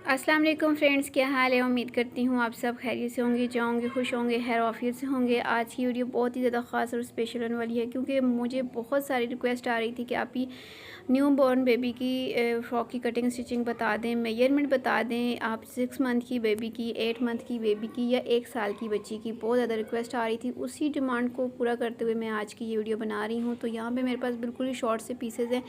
अस्सलाम वालेकुम फ्रेंड्स, क्या हाल है। उम्मीद करती हूँ आप सब खैरियत से होंगे, जाओगे खुश होंगे, खैर आफियत से होंगे। आज की वीडियो बहुत ही ज़्यादा ख़ास और स्पेशल होने वाली है क्योंकि मुझे बहुत सारी रिक्वेस्ट आ रही थी कि आप ही न्यू बॉर्न बेबी की फ़्रॉक की कटिंग स्टिचिंग बता दें, मेजरमेंट बता दें। आप 6 मंथ की बेबी की, 8 मंथ की बेबी की या 1 साल की बच्ची की बहुत ज़्यादा रिक्वेस्ट आ रही थी। उसी डिमांड को पूरा करते हुए मैं आज की ये वीडियो बना रही हूँ। तो यहाँ पे मेरे पास बिल्कुल ही शॉर्ट से पीसेज हैं।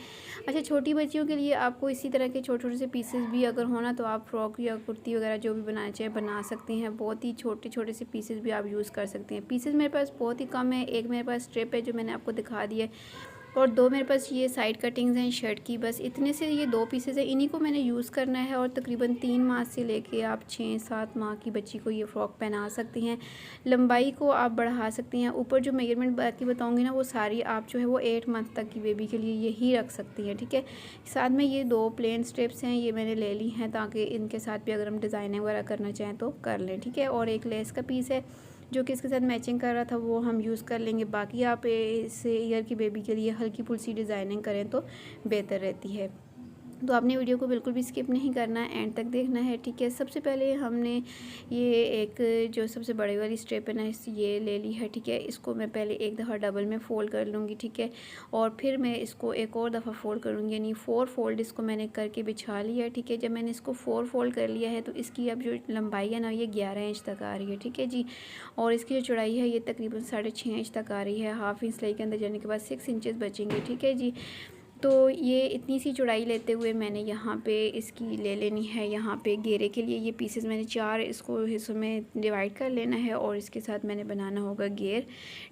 अच्छा, छोटी बच्चियों के लिए आपको इसी तरह के छोटे छोटे से पीसेस भी अगर हो ना, तो आप फ्रॉक या कुर्ती वगैरह जो भी बनाना चाहें बना सकती हैं। बहुत ही छोटे छोटे से पीसेस भी आप यूज़ कर सकते हैं। पीसेस मेरे पास बहुत ही कम है। एक मेरे पास स्ट्रिप है जो मैंने आपको दिखा दी है, और 2 मेरे पास ये साइड कटिंग्स हैं शर्ट की। बस इतने से ये 2 पीसेस हैं, इन्हीं को मैंने यूज़ करना है। और तकरीबन 3 माह से लेके आप 6-7 माह की बच्ची को ये फ़्रॉक पहना सकती हैं। लंबाई को आप बढ़ा सकती हैं। ऊपर जो मेजरमेंट बाकी बताऊंगी ना, वो सारी आप जो है वो 8 मंथ तक की बेबी के लिए यही रख सकती हैं, ठीक है। साथ में ये 2 प्लेन स्ट्रिप्स हैं, ये मैंने ले ली हैं ताकि इनके साथ भी अगर हम डिज़ाइनिंग वगैरह करना चाहें तो कर लें, ठीक है। और एक लेस का पीस है जो कि इसके साथ मैचिंग कर रहा था, वो हम यूज़ कर लेंगे। बाकी आप इस ईयर की बेबी के लिए हल्की फुल्की डिज़ाइनिंग करें तो बेहतर रहती है। तो आपने वीडियो को बिल्कुल भी स्किप नहीं करना है, एंड तक देखना है, ठीक है। सबसे पहले हमने ये एक जो सबसे बड़ी वाली स्ट्रिप है ना, ये ले ली है, ठीक है। इसको मैं पहले एक दफ़ा डबल में फ़ोल्ड कर लूँगी, ठीक है। और फिर मैं इसको एक और दफ़ा फ़ोल्ड करूँगी, यानी 4 फोल्ड इसको मैंने करके बिछा लिया है, ठीक है। जब मैंने इसको 4 फोल्ड कर लिया है तो इसकी अब जो लंबाई है ना, ये 11 इंच तक आ रही है, ठीक है जी। और इसकी जो चौड़ाई है ये तकरीबन 6.5 इंच तक आ रही है। हाफ इंच सिलाई के अंदर जाने के बाद 6 इंचेस बचेंगे, ठीक है जी। तो ये इतनी सी चौड़ाई लेते हुए मैंने यहाँ पे इसकी ले लेनी है। यहाँ पे घेरे के लिए ये पीसेस मैंने 4 इसको हिस्सों में डिवाइड कर लेना है और इसके साथ मैंने बनाना होगा घेर,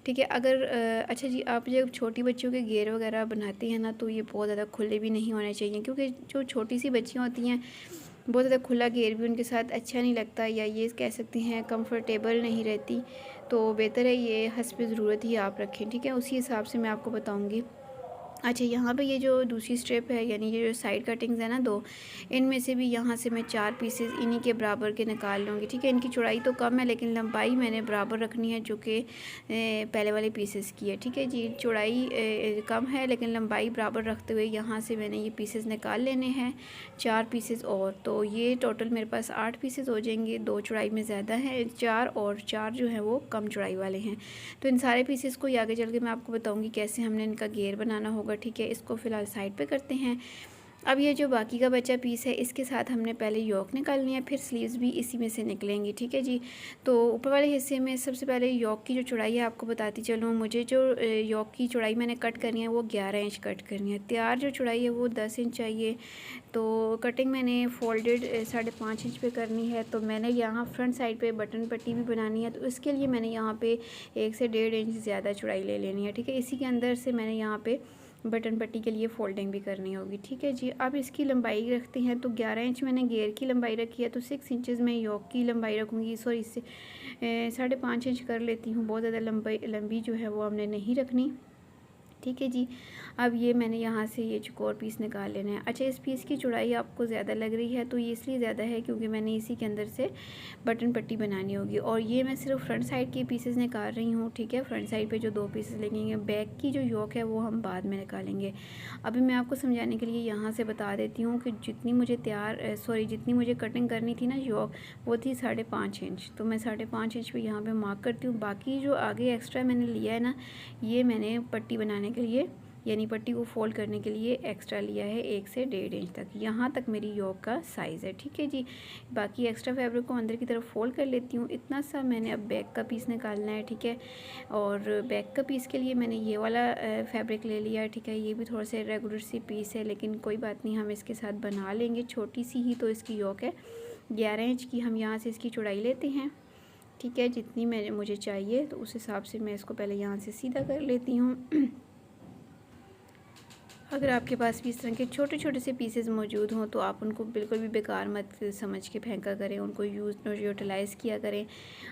ठीक है। अगर अच्छा जी, आप जब छोटी बच्चियों के घेर वगैरह बनाती हैं ना, तो ये बहुत ज़्यादा खुले भी नहीं होने चाहिए, क्योंकि जो छोटी सी बच्चियाँ होती हैं बहुत ज़्यादा खुला घेर भी उनके साथ अच्छा नहीं लगता, या ये कह सकती हैं कंफर्टेबल नहीं रहती। तो बेहतर है ये हस्ब ज़रूरत ही आप रखें, ठीक है। उसी हिसाब से मैं आपको बताऊँगी। अच्छा, यहाँ पे ये जो दूसरी स्ट्रिप है, यानी ये जो साइड कटिंग्स है ना 2, इनमें से भी यहाँ से मैं 4 पीसेस इन्हीं के बराबर के निकाल लूँगी, ठीक है। इनकी चौड़ाई तो कम है लेकिन लंबाई मैंने बराबर रखनी है, जो कि पहले वाले पीसेस की है, ठीक है जी। चौड़ाई कम है लेकिन लंबाई बराबर रखते हुए यहाँ से मैंने ये पीसेस निकाल लेने हैं, 4 पीसेस। और तो ये टोटल मेरे पास 8 पीसेस हो जाएंगे। 2 चौड़ाई में ज़्यादा है 4, और 4 जो है वो कम चौड़ाई वाले हैं। तो इन सारे पीसेस को आगे चल के मैं आपको बताऊँगी कैसे हमने इनका घेर बनाना होगा, ठीक है। इसको फ़िलहाल साइड पे करते हैं। अब ये जो बाकी का बचा पीस है, इसके साथ हमने पहले योक निकालनी है, फिर स्लीव्स भी इसी में से निकलेंगी, ठीक है जी। तो ऊपर वाले हिस्से में सबसे पहले योक की जो चौड़ाई है आपको बताती चलूँ। मुझे जो योक की चौड़ाई मैंने कट करनी है वो 11 इंच कट करनी है। तैयार जो चौड़ाई है वो 10 इंच चाहिए। तो कटिंग मैंने फोल्डेड 5.5 इंच पे करनी है। तो मैंने यहाँ फ्रंट साइड पे बटन पट्टी भी बनानी है, तो इसके लिए मैंने यहाँ पे 1 से 1.5 इंच ज़्यादा चौड़ाई ले लेनी है, ठीक है। इसी के अंदर से मैंने यहाँ पे बटन पट्टी के लिए फ़ोल्डिंग भी करनी होगी, ठीक है जी। अब इसकी लंबाई रखते हैं। तो 11 इंच मैंने घेर की लंबाई रखी है, तो 6 इंचज़ में योक की लंबाई रखूँगी। सॉरी, इससे 5.5 इंच कर लेती हूँ। बहुत ज़्यादा लंबी जो है वो हमने नहीं रखनी, ठीक है जी। अब ये मैंने यहाँ से ये चौकोर पीस निकाल लेना है। अच्छा, इस पीस की चौड़ाई आपको ज़्यादा लग रही है, तो ये इसलिए ज़्यादा है क्योंकि मैंने इसी के अंदर से बटन पट्टी बनानी होगी। और ये मैं सिर्फ फ्रंट साइड के पीसेस निकाल रही हूँ, ठीक है। फ्रंट साइड पे जो 2 पीसेस लगेंगे, बैक की जो योक है वो हम बाद में निकालेंगे। अभी मैं आपको समझाने के लिए यहाँ से बता देती हूँ कि जितनी मुझे कटिंग करनी थी ना योक, वो थी 5.5 इंच। तो मैं 5.5 इंच पर यहाँ पर मार्क करती हूँ। बाकी जो आगे एक्स्ट्रा मैंने लिया है ना, ये मैंने पट्टी बनाने के लिए, यानी पट्टी को फोल्ड करने के लिए एक्स्ट्रा लिया है 1 से 1.5 इंच तक। यहाँ तक मेरी योक का साइज़ है, ठीक है जी। बाकी एक्स्ट्रा फैब्रिक को अंदर की तरफ फोल्ड कर लेती हूँ। इतना सा मैंने अब बैक का पीस निकालना है, ठीक है। और बैक का पीस के लिए मैंने ये वाला फैब्रिक ले लिया है, ठीक है। ये भी थोड़ा सा रेगुलर सी पीस है लेकिन कोई बात नहीं, हम इसके साथ बना लेंगे। छोटी सी ही तो इसकी योक है, 11 इंच की। हम यहाँ से इसकी चौड़ाई लेते हैं, ठीक है। जितनी मुझे चाहिए तो उस हिसाब से मैं इसको पहले यहाँ से सीधा कर लेती हूँ। अगर आपके पास भी इस तरह के छोटे छोटे से पीसेस मौजूद हों तो आप उनको बिल्कुल भी बेकार मत समझ के फेंका करें, उनको यूटिलाइज़ किया करें।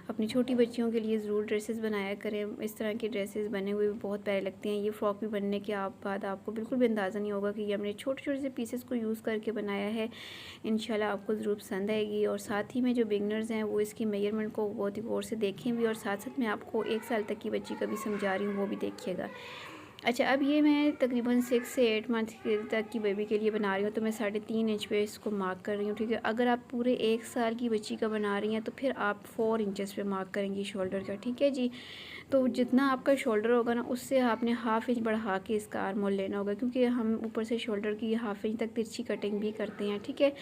अपनी छोटी बच्चियों के लिए ज़रूर ड्रेसेस बनाया करें। इस तरह के ड्रेसेस बने हुए भी बहुत प्यारे लगते हैं। ये फ्रॉक भी बनने के बाद आपको बिल्कुल भी अंदाज़ा नहीं होगा कि ये हमने छोटे छोटे से पीसेस को यूज़ करके बनाया है। इंशाल्लाह आपको ज़रूर पसंद आएगी। और साथ ही में जो बिगनर्स हैं वो इसकी मेजरमेंट को बहुत ही गौर से देखें भी, और साथ साथ मैं आपको 1 साल तक की बच्ची का भी समझा रही हूँ, वो भी देखिएगा। अच्छा, अब ये मैं तकरीबन 6 से 8 मंथ तक की बेबी के लिए बना रही हूँ, तो मैं 3.5 इंच पे इसको मार्क कर रही हूँ, ठीक है। अगर आप पूरे 1 साल की बच्ची का बना रही हैं तो फिर आप 4 इंचेस पे मार्क करेंगी शोल्डर का, ठीक है जी। तो जितना आपका शोल्डर होगा ना, उससे आपने हाफ़ इंच बढ़ा के इसका आर्म होल लेना होगा, क्योंकि हम ऊपर से शोल्डर की हाफ़ इंच तक तिरछी कटिंग भी करते हैं, ठीक है।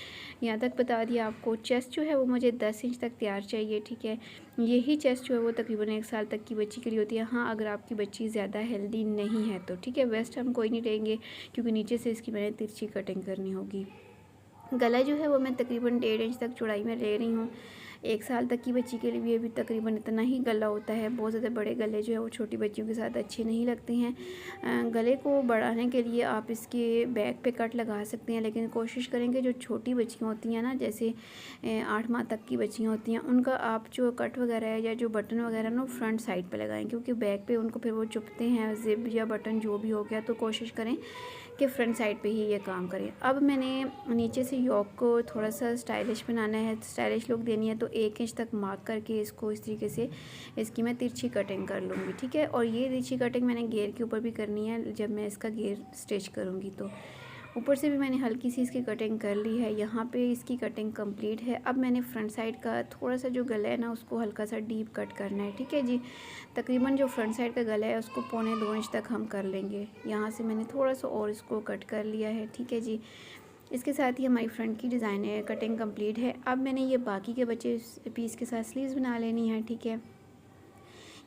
यहाँ तक बता दिया आपको। चेस्ट जो है वो मुझे 10 इंच तक तैयार चाहिए, ठीक है। यही चेस्ट जो है वो तकरीबन 1 साल तक की बच्ची के लिए होती है। हाँ, अगर आपकी बच्ची ज़्यादा हेल्दी नहीं है तो, ठीक है। वेस्ट हम कोई नहीं लेंगे, क्योंकि नीचे से इसकी मैंने तिरछी कटिंग करनी होगी। गला जो है वो मैं तकरीबन 1.5 इंच तक चौड़ाई में ले रही हूँ। 1 साल तक की बच्ची के लिए भी तकरीबन इतना ही गला होता है। बहुत ज़्यादा बड़े गले जो है वो छोटी बच्चियों के साथ अच्छे नहीं लगते हैं। गले को बढ़ाने के लिए आप इसके बैक पे कट लगा सकते हैं, लेकिन कोशिश करेंगे जो छोटी बच्चियाँ होती हैं ना, जैसे 8 माह तक की बच्चियाँ होती हैं, उनका आप जो कट वगैरह है या जो बटन वगैरह ना फ्रंट साइड पे लगाएं, क्योंकि बैक पे उनको फिर वो चुभते हैं, ज़िप या बटन जो भी हो गया। तो कोशिश करें कि फ्रंट साइड पे ही ये काम करें। अब मैंने नीचे से योक को थोड़ा सा स्टाइलिश बनाना है, स्टाइलिश लुक देनी है, तो 1 इंच तक मार्क करके इसको इस तरीके से इसकी मैं तिरछी कटिंग कर लूँगी, ठीक है। और ये तिरछी कटिंग मैंने घेर के ऊपर भी करनी है जब मैं इसका घेर स्टिच करूँगी। तो ऊपर से भी मैंने हल्की सी इसकी कटिंग कर ली है। यहाँ पे इसकी कटिंग कंप्लीट है। अब मैंने फ्रंट साइड का थोड़ा सा जो गला है ना, उसको हल्का सा डीप कट करना है, ठीक है जी। तकरीबन जो फ्रंट साइड का गला है उसको 1.25 इंच तक हम कर लेंगे। यहाँ से मैंने थोड़ा सा और इसको कट कर लिया है, ठीक है जी। इसके साथ ही हमारी फ्रंट की डिज़ाइन है, कटिंग कंप्लीट है। अब मैंने ये बाकी के बचे पीस के साथ स्लीव्स बना लेनी है, ठीक है।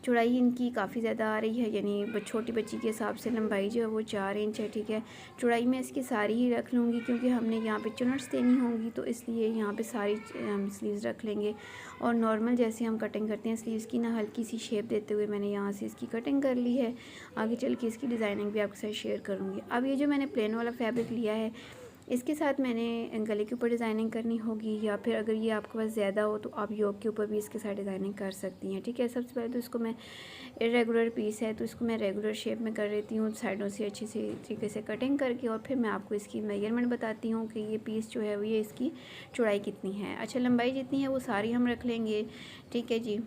चौड़ाई इनकी काफ़ी ज़्यादा आ रही है, यानी छोटी बच्ची के हिसाब से लंबाई जो है वो 4 इंच है, ठीक है। चौड़ाई मैं इसकी सारी ही रख लूँगी, क्योंकि हमने यहाँ पे चुनट्स देनी होंगी, तो इसलिए यहाँ पे सारी हम स्लीव्स रख लेंगे। और नॉर्मल जैसे हम कटिंग करते हैं स्लीव्स की ना, हल्की सी शेप देते हुए मैंने यहाँ से इसकी कटिंग कर ली है। आगे चल के इसकी डिज़ाइनिंग भी आपके साथ शेयर करूँगी। अब ये जो मैंने प्लेन वाला फैब्रिक लिया है, इसके साथ मैंने गले के ऊपर डिज़ाइनिंग करनी होगी, या फिर अगर ये आपके पास ज़्यादा हो तो आप योक के ऊपर भी इसके साथ डिज़ाइनिंग कर सकती हैं, ठीक है। सबसे पहले तो इसको मैं इरेगुलर पीस है तो इसको मैं रेगुलर शेप में कर लेती हूँ, साइडों से अच्छी सी तरीके से कटिंग करके, और फिर मैं आपको इसकी मेजरमेंट बताती हूँ कि ये पीस जो है वो ये इसकी चौड़ाई कितनी है। अच्छा, लंबाई जितनी है वो सारी हम रख लेंगे, ठीक है जी।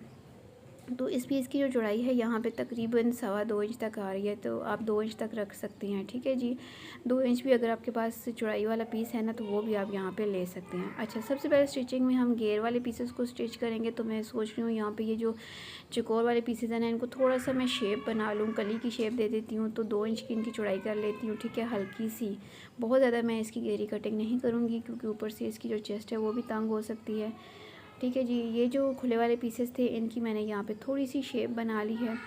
तो इस पीस की जो चौड़ाई है यहाँ पे तकरीबन 2.25 इंच तक आ रही है, तो आप 2 इंच तक रख सकते हैं, ठीक है जी। 2 इंच भी अगर आपके पास चौड़ाई वाला पीस है ना, तो वो भी आप यहाँ पे ले सकते हैं। अच्छा, सबसे पहले स्टिचिंग में हम घेर वाले पीसेस को स्टिच करेंगे, तो मैं सोच रही हूँ यहाँ पे ये जो चौकोर वाले पीसेस हैं ना, इनको थोड़ा सा मैं शेप बना लूँ, कली की शेप दे देती हूँ। तो 2 इंच की इनकी चौड़ाई कर लेती हूँ, ठीक है, हल्की सी। बहुत ज़्यादा मैं इसकी गहरी कटिंग नहीं करूँगी, क्योंकि ऊपर से इसकी जो चेस्ट है वो भी तंग हो सकती है, ठीक है जी। ये जो खुले वाले पीसेस थे इनकी मैंने यहाँ पे थोड़ी सी शेप बना ली है।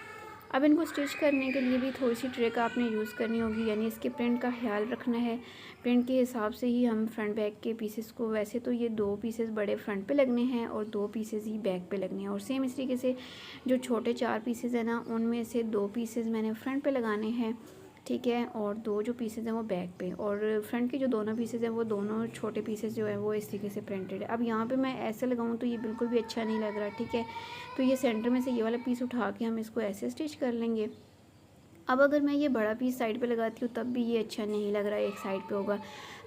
अब इनको स्टिच करने के लिए भी थोड़ी सी ट्रिक आपने यूज़ करनी होगी, यानी इसके प्रिंट का ख्याल रखना है। प्रिंट के हिसाब से ही हम फ्रंट बैक के पीसेस को, वैसे तो ये 2 पीसेस बड़े फ्रंट पे लगने हैं और 2 पीसेस ही बैक पे लगने हैं, और सेम इस तरीके से जो छोटे 4 पीसेस हैं ना, उनमें से 2 पीसेस मैंने फ्रंट पे लगाने हैं, ठीक है, और 2 जो पीसेस हैं वो बैक पे, और फ्रंट के जो दोनों पीसेस हैं वो दोनों छोटे पीसेस जो है वो इस तरीके से प्रिंटेड है। अब यहाँ पे मैं ऐसे लगाऊँ तो ये बिल्कुल भी अच्छा नहीं लग रहा, ठीक है। तो ये सेंटर में से ये वाला पीस उठा के हम इसको ऐसे स्टिच कर लेंगे। अब अगर मैं ये बड़ा पीस साइड पे लगाती हूँ तब भी ये अच्छा नहीं लग रहा है, एक साइड पे होगा।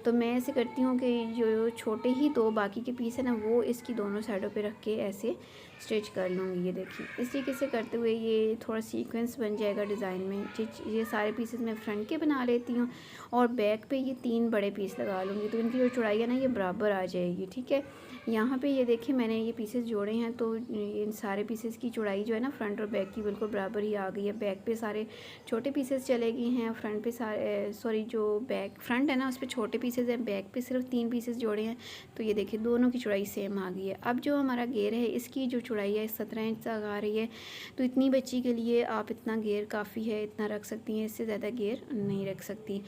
तो मैं ऐसे करती हूँ कि जो छोटे ही 2 बाकी के पीस है ना, वो इसकी दोनों साइडों पे रख के ऐसे स्टिच कर लूँगी। ये देखिए, इस तरीके से करते हुए ये थोड़ा सीक्वेंस बन जाएगा डिज़ाइन में। ये सारे पीसेस मैं फ्रंट के बना लेती हूँ, और बैक पे ये 3 बड़े पीस लगा लूँगी, तो इनकी जो चौड़ाई है ना ये बराबर आ जाएगी, ठीक है। यहाँ पे ये देखिए मैंने ये पीसेस जोड़े हैं, तो इन सारे पीसेस की चौड़ाई जो है ना फ्रंट और बैक की बिल्कुल बराबर ही आ गई है। बैक पे सारे छोटे पीसेस चले गए हैं, फ्रंट पे सारे जो बैक फ्रंट है ना उस पर छोटे पीसेस हैं, बैक पे सिर्फ 3 पीसेस जोड़े हैं। तो ये देखिए दोनों की चौड़ाई सेम आ गई है। अब जो हमारा घेर है इसकी जो चौड़ाई है 17 इंच तक आ रही है, तो इतनी बच्ची के लिए आप इतना घेर काफ़ी है, इतना रख सकती हैं, इससे ज़्यादा घेर नहीं रख सकती।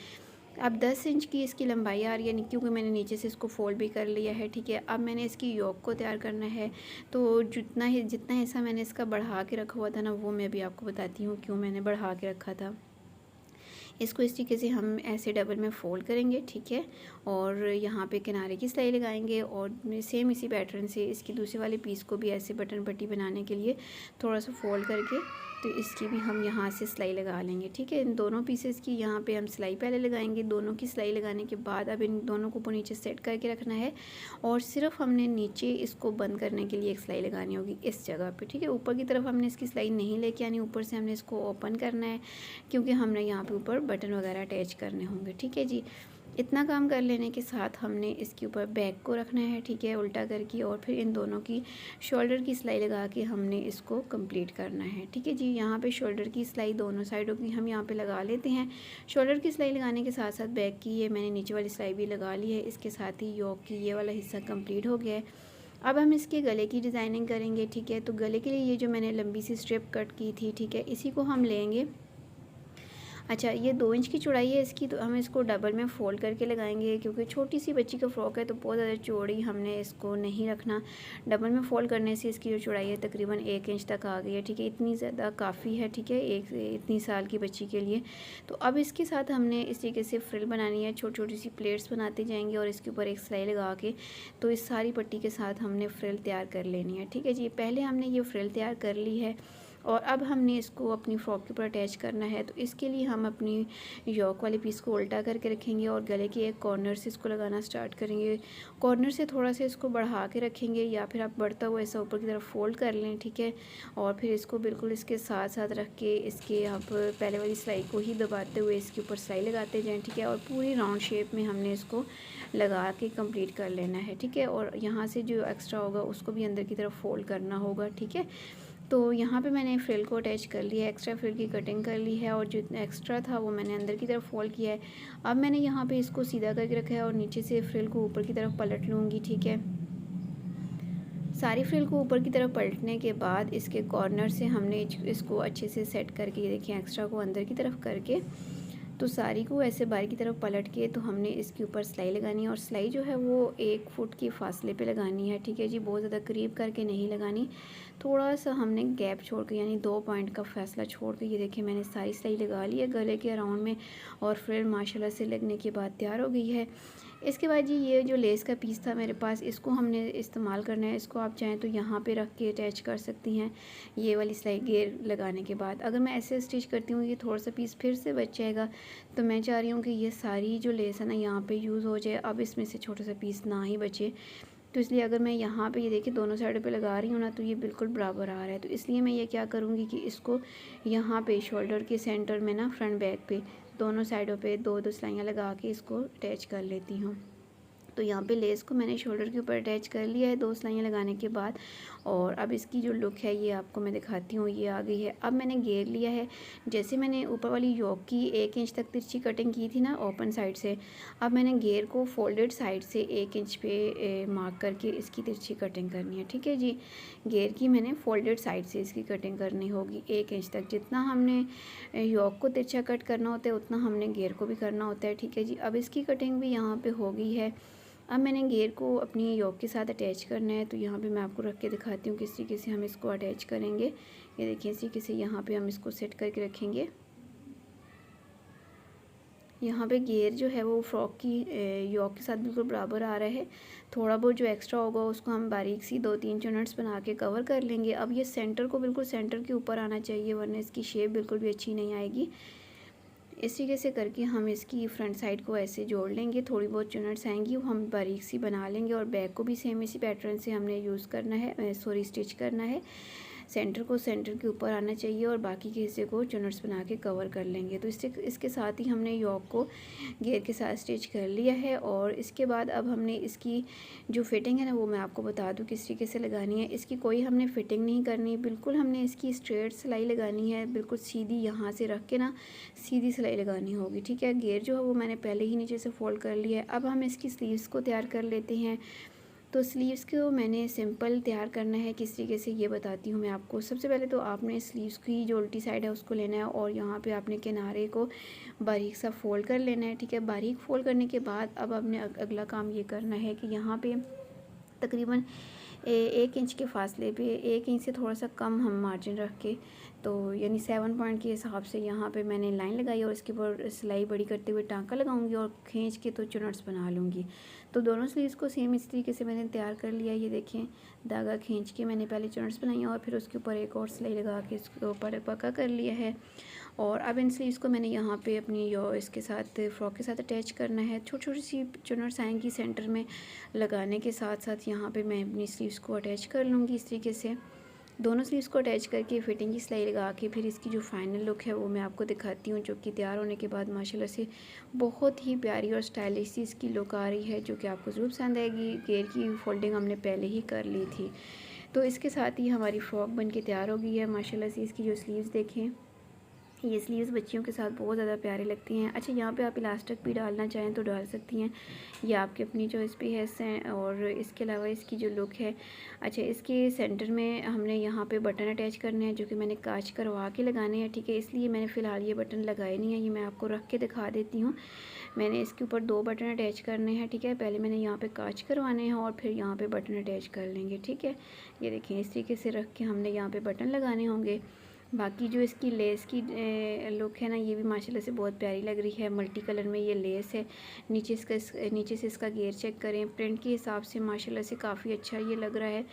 अब 10 इंच की इसकी लंबाई आ रही है, क्योंकि मैंने नीचे से इसको फोल्ड भी कर लिया है, ठीक है। अब मैंने इसकी योक को तैयार करना है, तो जितना हिस्सा मैंने इसका बढ़ा के रखा हुआ था ना, वो मैं भी आपको बताती हूँ क्यों मैंने बढ़ा के रखा था। इसको इस तरीके से हम ऐसे डबल में फ़ोल्ड करेंगे, ठीक है, और यहाँ पे किनारे की सिलाई लगाएंगे, और सेम इसी पैटर्न से इसकी दूसरे वाले पीस को भी ऐसे बटन पट्टी बनाने के लिए थोड़ा सा फोल्ड करके तो इसकी भी हम यहाँ से सिलाई लगा लेंगे। ठीक है, इन दोनों पीसेस की यहाँ पे हम सिलाई पहले लगाएंगे। दोनों की सिलाई लगाने के बाद अब इन दोनों को ऊपर नीचे सेट करके रखना है और सिर्फ हमने नीचे इसको बंद करने के लिए एक सिलाई लगानी होगी इस जगह पे। ठीक है, ऊपर की तरफ हमने इसकी सिलाई नहीं लेके आनी, ऊपर से हमने इसको ओपन करना है क्योंकि हमने यहाँ पे ऊपर बटन वगैरह अटैच करने होंगे। ठीक है जी, इतना काम कर लेने के साथ हमने इसके ऊपर बैक को रखना है। ठीक है, उल्टा करके और फिर इन दोनों की शोल्डर की सिलाई लगा के हमने इसको कंप्लीट करना है। ठीक है जी, यहाँ पे शोल्डर की सिलाई दोनों साइडों की हम यहाँ पे लगा लेते हैं। शोल्डर की सिलाई लगाने के साथ साथ बैक की ये मैंने नीचे वाली सिलाई भी लगा ली है। इसके साथ ही योक की ये वाला हिस्सा कंप्लीट हो गया है। अब हम इसके गले की डिज़ाइनिंग करेंगे। ठीक है, तो गले के लिए ये जो मैंने लंबी सी स्ट्रिप कट की थी, ठीक है, इसी को हम लेंगे। अच्छा, ये 2 इंच की चौड़ाई है इसकी, तो हम इसको डबल में फ़ोल्ड करके लगाएंगे क्योंकि छोटी सी बच्ची का फ़्रॉक है तो बहुत ज़्यादा चौड़ी हमने इसको नहीं रखना। डबल में फ़ोल्ड करने से इसकी जो चौड़ाई है तकरीबन 1 इंच तक आ गई है। ठीक है, इतनी ज़्यादा काफ़ी है। ठीक है, इतनी साल की बच्ची के लिए। तो अब इसके साथ हमने इस तरीके से फ्रिल बनानी है। छोटी छोटी सी प्लेट्स बनाते जाएंगे और इसके ऊपर एक सिलाई लगा के तो इस सारी पट्टी के साथ हमने फ्रिल तैयार कर लेनी है। ठीक है जी, पहले हमने ये फ्रिल तैयार कर ली है और अब हमने इसको अपनी फ़्रॉक के ऊपर अटैच करना है। तो इसके लिए हम अपनी योक वाले पीस को उल्टा करके रखेंगे और गले के एक कॉर्नर से इसको लगाना स्टार्ट करेंगे। कॉर्नर से थोड़ा सा इसको बढ़ा के रखेंगे या फिर आप बढ़ता हुआ ऐसा ऊपर की तरफ फ़ोल्ड कर लें। ठीक है, और फिर इसको बिल्कुल इसके साथ साथ रख के इसके आप पहले वाली सिलाई को ही दबाते हुए इसके ऊपर सिलाई लगाते जाएँ। ठीक है, और पूरी राउंड शेप में हमने इसको लगा के कंप्लीट कर लेना है। ठीक है, और यहाँ से जो एक्स्ट्रा होगा उसको भी अंदर की तरफ फ़ोल्ड करना होगा। ठीक है, तो यहाँ पे मैंने फ्रिल को अटैच कर लिया है, एक्स्ट्रा फ्रिल की कटिंग कर ली है और जो एक्स्ट्रा था वो मैंने अंदर की तरफ फोल्ड किया है। अब मैंने यहाँ पे इसको सीधा करके रखा है और नीचे से फ्रिल को ऊपर की तरफ पलट लूँगी। ठीक है, सारी फ्रिल को ऊपर की तरफ पलटने के बाद इसके कॉर्नर से हमने इसको अच्छे से सेट करके, ये देखिए एक्स्ट्रा को अंदर की तरफ करके तो सारी को ऐसे बाहर की तरफ पलट के तो हमने इसके ऊपर सिलाई लगानी है और सिलाई जो है वो 1 फुट की फासले पे लगानी है। ठीक है जी, बहुत ज़्यादा करीब करके नहीं लगानी, थोड़ा सा हमने गैप छोड़ के यानी 2 पॉइंट का फासला छोड़ के ये देखिए मैंने सारी सिलाई लगा ली है गले के अराउंड में और फिर माशाल्लाह से लगने के बाद तैयार हो गई है। इसके बाद जी ये जो लेस का पीस था मेरे पास, इसको हमने इस्तेमाल करना है। इसको आप चाहें तो यहाँ पे रख के अटैच कर सकती हैं ये वाली सिलाई घेर लगाने के बाद। अगर मैं ऐसे स्टिच करती हूँ ये थोड़ा सा पीस फिर से बच जाएगा, तो मैं चाह रही हूँ कि ये सारी जो लेस है ना यहाँ पे यूज़ हो जाए, अब इसमें से छोटा सा पीस ना ही बचे। तो इसलिए अगर मैं यहाँ पे ये देखिए दोनों साइड पे लगा रही हूँ ना तो ये बिल्कुल बराबर आ रहा है। तो इसलिए मैं ये क्या करूँगी कि इसको यहाँ पे शोल्डर के सेंटर में ना फ्रंट बैक पे दोनों साइडों पे 2-2 सिलाइयाँ लगा के इसको अटैच कर लेती हूँ। तो यहाँ पे लेस को मैंने शोल्डर के ऊपर अटैच कर लिया है 2 सिलाइयाँ लगाने के बाद। और अब इसकी जो लुक है ये आपको मैं दिखाती हूँ, ये आ गई है। अब मैंने घेर लिया है, जैसे मैंने ऊपर वाली योक की 1 इंच तक तिरछी कटिंग की थी ना ओपन साइड से, अब मैंने घेर को फोल्डेड साइड से 1 इंच पे मार्क करके इसकी तिरछी कटिंग करनी है। ठीक है जी, घेर की मैंने फोल्डेड साइड से इसकी कटिंग करनी होगी 1 इंच तक। जितना हमने योक को तिरछा कट करना होता है उतना हमने घेर को भी करना होता है। ठीक है जी, अब इसकी कटिंग भी यहाँ पे हो गई है। अब मैंने घेर को अपनी योक के साथ अटैच करना है, तो यहाँ पे मैं आपको रख के दिखाती हूँ किस तरीके से हम इसको अटैच करेंगे। ये देखिए इस तरीके से यहाँ पे हम इसको सेट करके रखेंगे। यहाँ पे घेर जो है वो फ्रॉक की योक के साथ बिल्कुल बराबर आ रहा है। थोड़ा बहुत जो एक्स्ट्रा होगा उसको हम बारीक सी 2-3 चुनट्स बना के कवर कर लेंगे। अब ये सेंटर को बिल्कुल सेंटर के ऊपर आना चाहिए वरना इसकी शेप बिल्कुल भी अच्छी नहीं आएगी। इस तरीके से करके हम इसकी फ्रंट साइड को ऐसे जोड़ लेंगे, थोड़ी बहुत चुनट्स आएंगी वो हम बारीक सी बना लेंगे और बैक को भी सेम इसी पैटर्न से हमने यूज़ करना है, स्टिच करना है। सेंटर को सेंटर के ऊपर आना चाहिए और बाकी के हिस्से को चुनट्स बना के कवर कर लेंगे। तो इसके साथ ही हमने योक को घेर के साथ स्टिच कर लिया है। और इसके बाद अब हमने इसकी जो फिटिंग है ना वो मैं आपको बता दूं किस तरीके से लगानी है। इसकी कोई हमने फिटिंग नहीं करनी, बिल्कुल हमने इसकी स्ट्रेट सिलाई लगानी है, बिल्कुल सीधी यहाँ से रख के ना सीधी सिलाई लगानी होगी। ठीक है, घेर जो है वो मैंने पहले ही नीचे से फोल्ड कर लिया है। अब हम इसकी स्लीव्स को तैयार कर लेते हैं। तो स्लीव्स को मैंने सिंपल तैयार करना है किस तरीके से ये बताती हूँ मैं आपको। सबसे पहले तो आपने स्लीव्स की जो उल्टी साइड है उसको लेना है और यहाँ पे आपने किनारे को बारीक सा फोल्ड कर लेना है। ठीक है, बारीक फोल्ड करने के बाद अब आपने अगला काम ये करना है कि यहाँ पे तकरीबन 1 इंच के फासले पे 1 इंच से थोड़ा सा कम हम मार्जिन रख के, तो यानी 7 पॉइंट के हिसाब से यहाँ पे मैंने लाइन लगाई और इसके ऊपर सिलाई बड़ी करते हुए टांका लगाऊंगी और खींच के तो चुनट्स बना लूँगी। तो दोनों स्लीव्स को सेम इस तरीके से मैंने तैयार कर लिया। ये देखें, धागा खींच के मैंने पहले चुनट्स बनाई और फिर उसके ऊपर एक और सिलाई लगा के इसके ऊपर पक्का कर लिया है। और अब इन स्लीव्स को मैंने यहाँ पे अपनी इसके साथ फ्रॉक के साथ अटैच करना है। छोटी छोटी सी चुनट्स आएंगी सेंटर में लगाने के साथ साथ यहाँ पे मैं अपनी स्लीव्स को अटैच कर लूँगी इस तरीके से। दोनों स्लीव्स को अटैच करके फिटिंग की सिलाई लगा के फिर इसकी जो फाइनल लुक है वो मैं आपको दिखाती हूँ, जो कि तैयार होने के बाद माशाल्लाह से बहुत ही प्यारी और स्टाइलिश सी इसकी लुक आ रही है, जो कि आपको ज़रूर पसंद आएगी। घेर की फोल्डिंग हमने पहले ही कर ली थी। तो इसके साथ ही हमारी फ़्रॉक बन के तैयार हो गई है माशाल्लाह से। इसकी जो स्लीव्स देखें, ये स्लीव्स बच्चियों के साथ बहुत ज़्यादा प्यारी लगती हैं। अच्छा, यहाँ पे आप इलास्टिक भी डालना चाहें तो डाल सकती हैं, ये आपकी अपनी चॉइस पे है। और इसके अलावा इसकी जो लुक है, अच्छा इसके सेंटर में हमने यहाँ पे बटन अटैच करने हैं, जो कि मैंने कांच करवा के लगाने हैं, ठीक है। इसलिए मैंने फ़िलहाल ये बटन लगाए नहीं है, ये मैं आपको रख के दिखा देती हूँ। मैंने इसके ऊपर 2 बटन अटैच करने हैं, ठीक है। पहले मैंने यहाँ पे कांच करवाने हैं और फिर यहाँ पे बटन अटैच कर लेंगे, ठीक है। ये देखिए, इस तरीके से रख के हमने यहाँ पे बटन लगाने होंगे। बाकी जो इसकी लेस की लुक है ना, ये भी माशाल्लाह से बहुत प्यारी लग रही है। मल्टी कलर में ये लेस है। नीचे से इसका घेर चेक करें, प्रिंट के हिसाब से माशाल्लाह से काफ़ी अच्छा ये लग रहा है।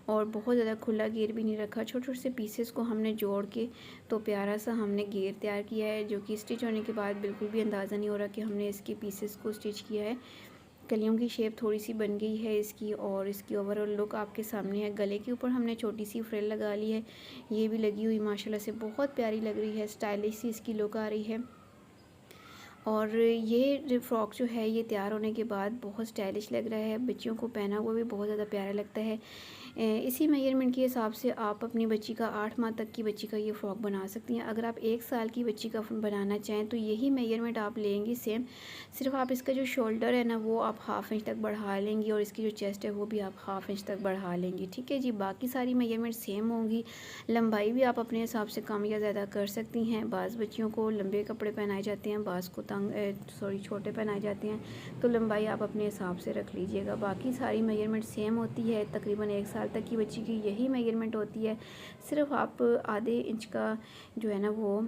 और बहुत ज़्यादा खुला घेर भी नहीं रखा, छोटे छोटे से पीसेस को हमने जोड़ के तो प्यारा सा हमने घेर तैयार किया है, जो कि स्टिच होने के बाद बिल्कुल भी अंदाज़ा नहीं हो रहा कि हमने इसके पीसेस को स्टिच किया है। कलियों की शेप थोड़ी सी बन गई है इसकी, और इसकी ओवरऑल लुक आपके सामने है। गले के ऊपर हमने छोटी सी फ्रिल लगा ली है, ये भी लगी हुई माशाल्लाह से बहुत प्यारी लग रही है, स्टाइलिश सी इसकी लुक आ रही है। और ये फ़्रॉक जो है ये तैयार होने के बाद बहुत स्टाइलिश लग रहा है, बच्चियों को पहना हुआ भी बहुत ज़्यादा प्यारा लगता है। इसी मेजरमेंट के हिसाब से आप अपनी बच्ची का 8 माह तक की बच्ची का ये फ़्रॉक बना सकती हैं। अगर आप 1 साल की बच्ची का बनाना चाहें तो यही मेजरमेंट आप लेंगी सेम, सिर्फ आप इसका जो शोल्डर है ना वो आप हाफ़ इंच तक बढ़ा लेंगी और इसकी जो चेस्ट है वो भी आप हाफ़ इंच तक बढ़ा लेंगी, ठीक है जी। बाकी सारी मेजरमेंट सेम होंगी। लंबाई भी आप अपने हिसाब से कम या ज़्यादा कर सकती हैं। बाज़ बच्चियों को लंबे कपड़े पहनाए जाते हैं, बाज़ को छोटे पहनाए जाते हैं, तो लंबाई आप अपने हिसाब से रख लीजिएगा। बाकी सारी मेजरमेंट सेम होती है। तकरीबन 1 साल तक की बच्ची की यही मेजरमेंट होती है। सिर्फ आप आधे इंच का जो है ना वो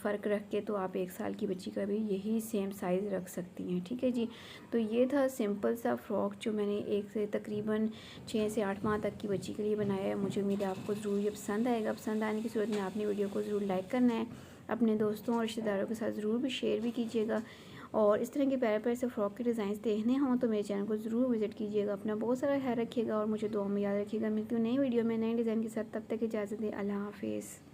फ़र्क रख के तो आप 1 साल की बच्ची का भी यही सेम साइज़ रख सकती हैं, ठीक है जी। तो ये था सिंपल सा फ़्रॉक जो मैंने एक से तकरीबन 6 से 8 माह तक की बच्ची के लिए बनाया है। मुझे उम्मीद है आपको ज़रूर ये पसंद आएगा। पसंद आने की सूरत में आपने वीडियो को ज़रूर लाइक करना है, अपने दोस्तों और रिश्तेदारों के साथ ज़रूर भी शेयर भी कीजिएगा। और इस तरह के प्यारे प्यारे से फ़्रॉक के डिज़ाइन देखने हों तो मेरे चैनल को ज़रूर विज़िट कीजिएगा। अपना बहुत सारा ख्याल रखिएगा और मुझे दुआ में याद रखिएगा। मिलती हूँ नई वीडियो में नए डिज़ाइन के साथ, तब तक इजाज़त दें। अल्लाह हाफ़िज़।